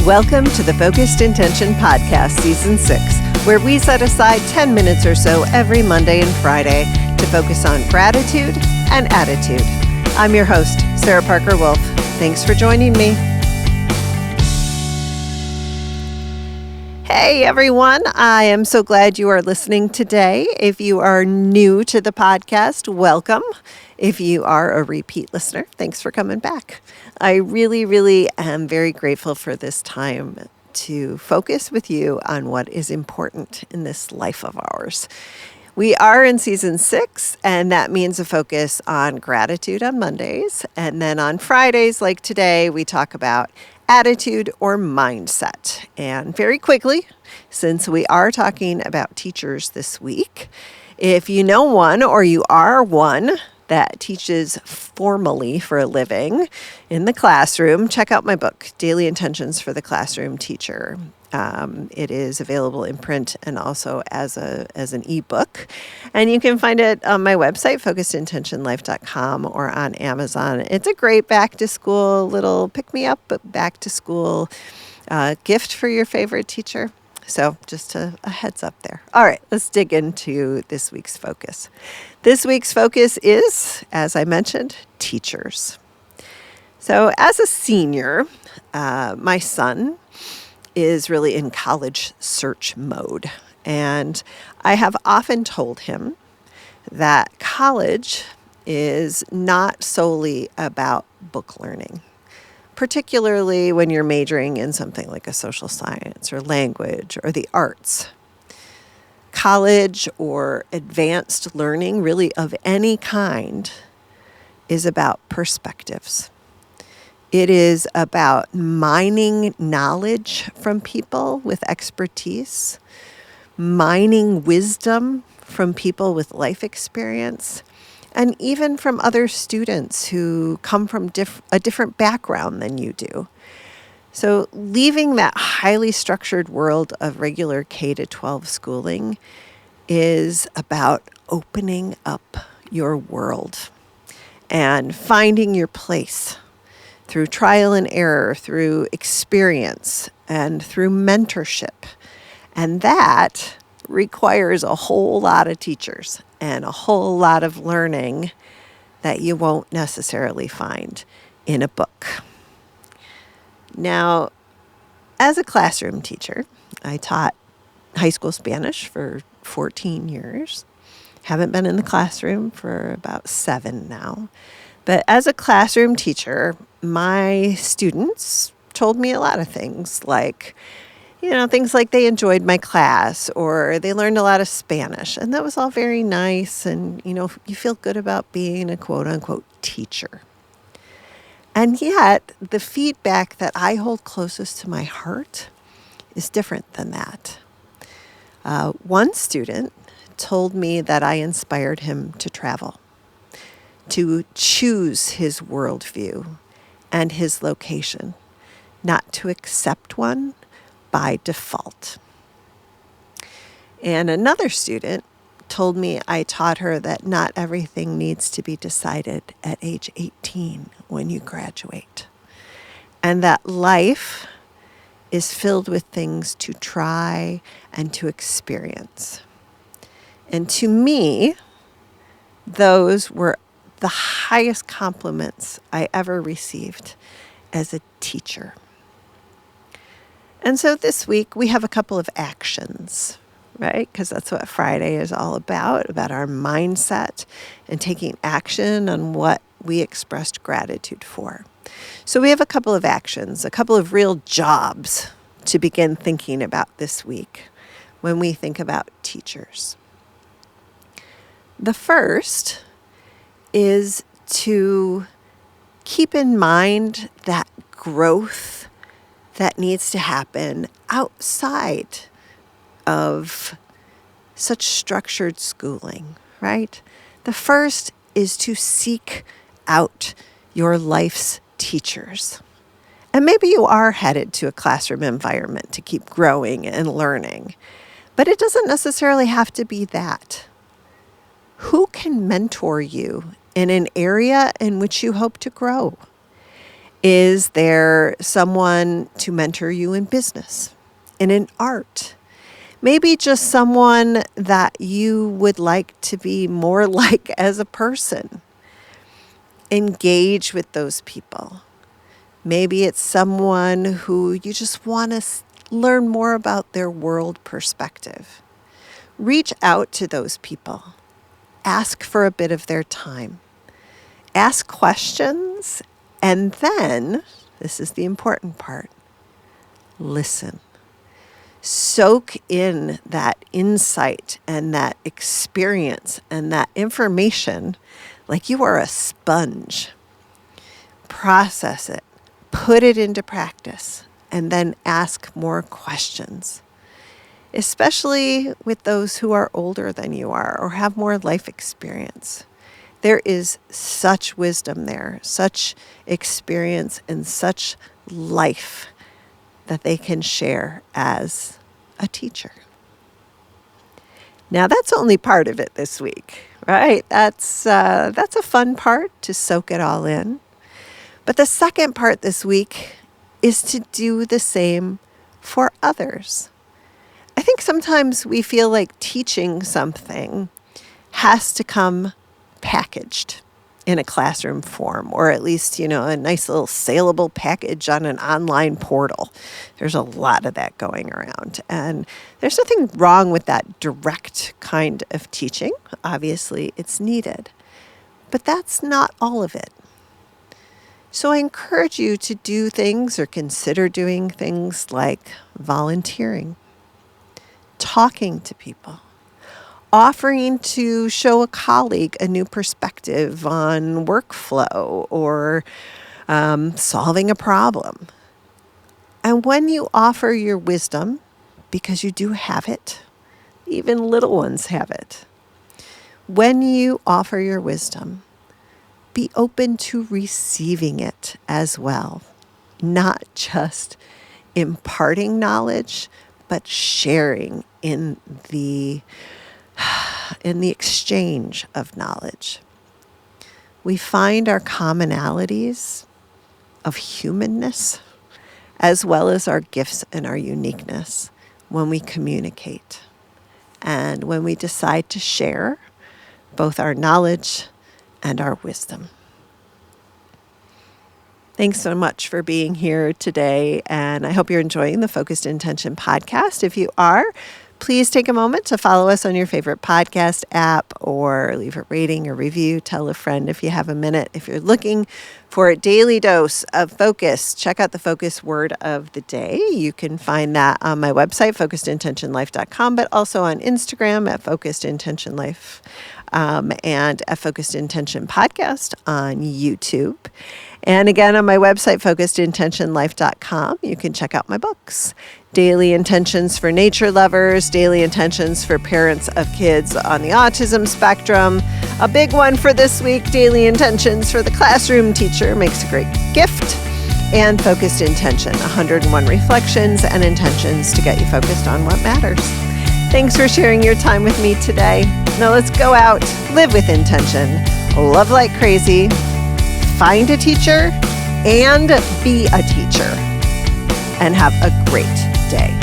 Welcome to the Focused Intention Podcast, Season 6, where we set aside 10 minutes or so every Monday and Friday to focus on gratitude and attitude. I'm your host, Sarah Parker Wolf. Thanks for joining me. Hey everyone, I am so glad you are listening today. If you are new to the podcast, welcome. If you are a repeat listener, thanks for coming back. I really am very grateful for this time to focus with you on what is important in this life of ours. We are in Season 6, and that means a focus on gratitude on Mondays. And then on Fridays, like today, we talk about attitude or mindset. And very quickly, since we are talking about teachers this week, if you know one or you are one that teaches formally for a living in the classroom, check out my book, Daily Intentions for the Classroom Teacher. It is available in print and also as an ebook. And you can find it on my website, focusedintentionlife.com, or on Amazon. It's a great back-to-school little pick-me-up, but back-to-school gift for your favorite teacher. So just a heads up there. All right, let's dig into this week's focus. This week's focus is, as I mentioned, teachers. So as a senior, my son is really in college search mode. And I have often told him that college is not solely about book learning, particularly when you're majoring in something like a social science or language or the arts. College or advanced learning, really of any kind, is about perspectives. It is about mining knowledge from people with expertise, mining wisdom from people with life experience, and even from other students who come from a different background than you do. So leaving that highly structured world of regular K-12 schooling is about opening up your world and finding your place through trial and error, through experience, and through mentorship. And that requires a whole lot of teachers and a whole lot of learning that you won't necessarily find in a book. Now, as a classroom teacher, I taught high school Spanish for 14 years. Haven't been in the classroom for about 7 now. But as a classroom teacher, my students told me a lot of things like, things like they enjoyed my class or they learned a lot of Spanish. And that was all very nice. And, you feel good about being a quote unquote teacher. And yet the feedback that I hold closest to my heart is different than that. One student told me that I inspired him to travel, to choose his worldview and his location, not to accept one by default. And another student told me I taught her that not everything needs to be decided at age 18 when you graduate, and that life is filled with things to try and to experience. And to me, those were the highest compliments I ever received as a teacher. And so this week we have a couple of actions, right? Because that's what Friday is all about our mindset and taking action on what we expressed gratitude for. So we have a couple of actions, a couple of real jobs to begin thinking about this week when we think about teachers. The first is to keep in mind that growth that needs to happen outside of such structured schooling, right? The first is to seek out your life's teachers. And maybe you are headed to a classroom environment to keep growing and learning, but it doesn't necessarily have to be that. Who can mentor you in an area in which you hope to grow? Is there someone to mentor you in business, in art? Maybe just someone that you would like to be more like as a person. Engage with those people. Maybe it's someone who you just want to learn more about their world perspective. Reach out to those people. Ask for a bit of their time. Ask questions, and then, this is the important part, listen. Soak in that insight and that experience and that information like you are a sponge. Process it, put it into practice, and then ask more questions, especially with those who are older than you are or have more life experience. There is such wisdom there, such experience, and such life that they can share as a teacher. Now, that's only part of it this week, right? That's a fun part to soak it all in. But the second part this week is to do the same for others. I think sometimes we feel like teaching something has to come packaged in a classroom form, or at least, a nice little saleable package on an online portal. There's a lot of that going around. And there's nothing wrong with that direct kind of teaching. Obviously, it's needed. But that's not all of it. So I encourage you to do things or consider doing things like volunteering, talking to people, offering to show a colleague a new perspective on workflow or solving a problem. And when you offer your wisdom, because you do have it, even little ones have it, when you offer your wisdom, be open to receiving it as well, not just imparting knowledge, but sharing in the exchange of knowledge. We find our commonalities of humanness as well as our gifts and our uniqueness when we communicate and when we decide to share both our knowledge and our wisdom. Thanks so much for being here today, and I hope you're enjoying the Focused Intention podcast. If you are, please take a moment to follow us on your favorite podcast app or leave a rating or review. Tell a friend if you have a minute. If you're looking for a daily dose of focus, check out the Focus Word of the Day. You can find that on my website, focusedintentionlife.com, but also on Instagram at Focused Intention Life, and at Focused Intention Podcast on YouTube. And again, on my website, focusedintentionlife.com, you can check out my books. Daily Intentions for Nature Lovers, Daily Intentions for Parents of Kids on the Autism Spectrum. A big one for this week, Daily Intentions for the Classroom Teacher, makes a great gift. And Focused Intention, 101 reflections and intentions to get you focused on what matters. Thanks for sharing your time with me today. Now let's go out, live with intention, love like crazy, find a teacher, and be a teacher, and have a great day.